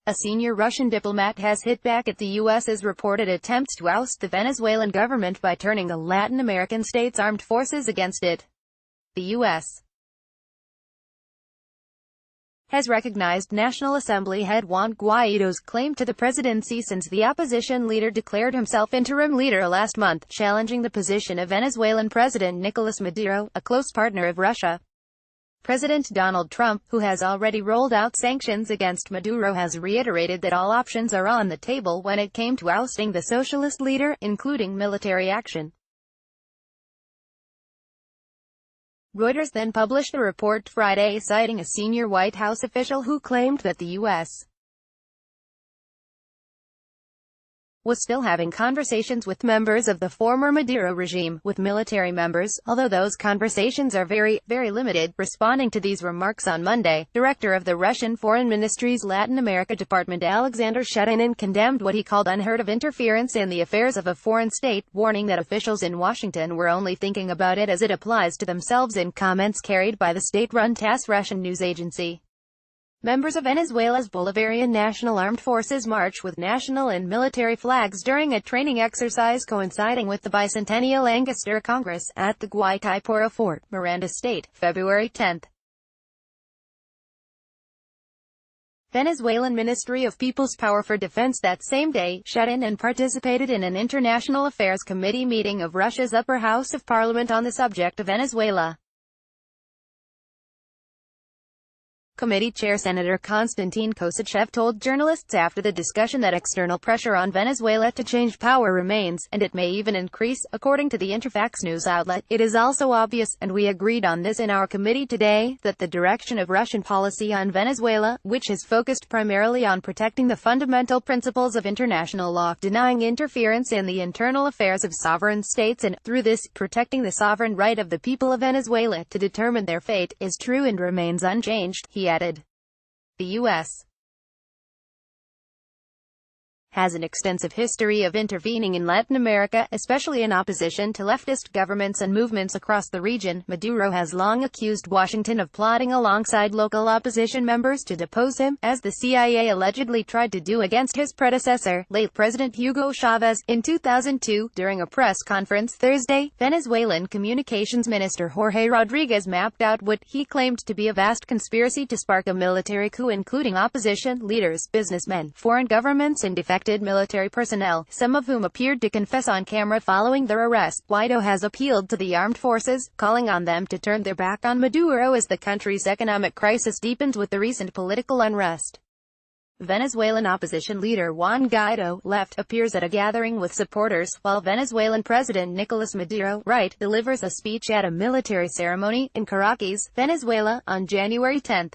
A senior Russian diplomat has hit back at the U.S.'s reported attempts to oust the Venezuelan government by turning the Latin American state's armed forces against it. The U.S. has recognized National Assembly head Juan Guaidó's claim to the presidency since the opposition leader declared himself interim leader last month, challenging the position of Venezuelan President Nicolás Maduro, a close partner of Russia. President Donald Trump, who has already rolled out sanctions against Maduro, has reiterated that all options are on the table when it came to ousting the socialist leader, including military action. Reuters then published a report Friday citing a senior White House official who claimed that the U.S. was still having conversations with members of the former Maduro regime, with military members, although those conversations are very limited. Responding to these remarks on Monday, Director of the Russian Foreign Ministry's Latin America Department Alexander Shchetin condemned what he called unheard of interference in the affairs of a foreign state, warning that officials in Washington were only thinking about it as it applies to themselves in comments carried by the state-run TASS Russian news agency. Members of Venezuela's Bolivarian National Armed Forces march with national and military flags during a training exercise coinciding with the bicentennial Angostura Congress at the Guaycaipuro Fort, Miranda State, February 10. Venezuelan Ministry of People's Power for Defense that same day, Shchetin and participated in an International Affairs Committee meeting of Russia's upper house of parliament on the subject of Venezuela. Committee Chair Senator Konstantin Kosachev told journalists after the discussion that external pressure on Venezuela to change power remains, and it may even increase, according to the Interfax news outlet. It is also obvious, and we agreed on this in our committee today, that the direction of Russian policy on Venezuela, which is focused primarily on protecting the fundamental principles of international law, denying interference in the internal affairs of sovereign states and, through this, protecting the sovereign right of the people of Venezuela to determine their fate, is true and remains unchanged, he added. The U.S. has an extensive history of intervening in Latin America, especially in opposition to leftist governments and movements across the region. Maduro has long accused Washington of plotting alongside local opposition members to depose him, as the CIA allegedly tried to do against his predecessor, late President Hugo Chavez, in 2002. During a press conference Thursday, Venezuelan Communications Minister Jorge Rodriguez mapped out what he claimed to be a vast conspiracy to spark a military coup, including opposition leaders, businessmen, foreign governments and defected military personnel, some of whom appeared to confess on camera following their arrest. Guaidó has appealed to the armed forces, calling on them to turn their back on Maduro as the country's economic crisis deepens with the recent political unrest. Venezuelan opposition leader Juan Guaidó, left, appears at a gathering with supporters, while Venezuelan President Nicolás Maduro, right, delivers a speech at a military ceremony in Caracas, Venezuela, on January 10.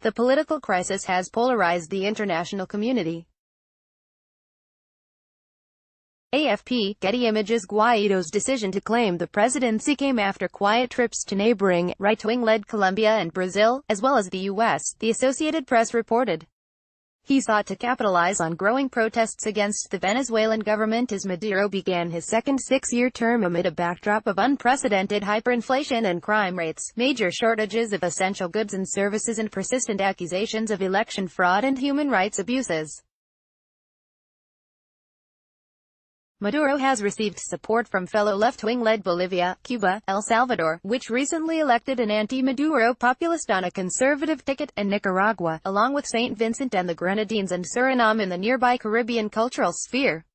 The political crisis has polarized the international community. AFP, Getty Images. Guaidó's decision to claim the presidency came after quiet trips to neighboring, right-wing-led Colombia and Brazil, as well as the U.S., the Associated Press reported. He sought to capitalize on growing protests against the Venezuelan government as Maduro began his second six-year term amid a backdrop of unprecedented hyperinflation and crime rates, major shortages of essential goods and services, and persistent accusations of election fraud and human rights abuses. Maduro has received support from fellow left-wing-led Bolivia, Cuba, El Salvador, which recently elected an anti-Maduro populist on a conservative ticket, and Nicaragua, along with St. Vincent and the Grenadines and Suriname in the nearby Caribbean cultural sphere.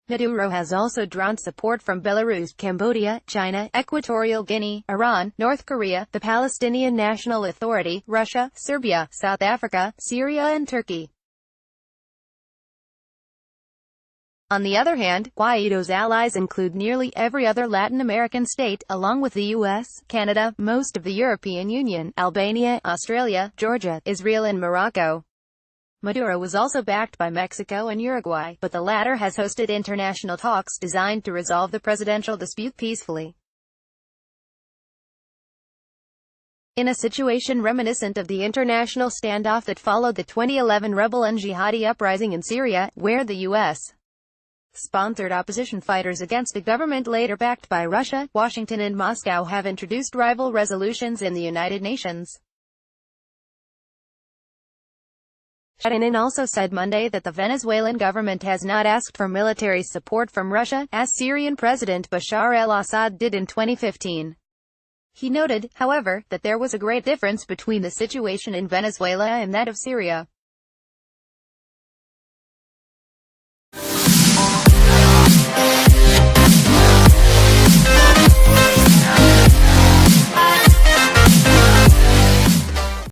Maduro has also drawn support from Belarus, Cambodia, China, Equatorial Guinea, Iran, North Korea, the Palestinian National Authority, Russia, Serbia, South Africa, Syria and Turkey. On the other hand, Guaidó's allies include nearly every other Latin American state, along with the U.S., Canada, most of the European Union, Albania, Australia, Georgia, Israel and Morocco. Maduro was also backed by Mexico and Uruguay, but the latter has hosted international talks designed to resolve the presidential dispute peacefully. In a situation reminiscent of the international standoff that followed the 2011 rebel and jihadi uprising in Syria, where the U.S. sponsored opposition fighters against a government later backed by Russia. Washington and Moscow have introduced rival resolutions in the United Nations. Shannon also said Monday that the Venezuelan government has not asked for military support from Russia, as Syrian President Bashar al-Assad did in 2015. He noted, however, that there was a great difference between the situation in Venezuela and that of Syria.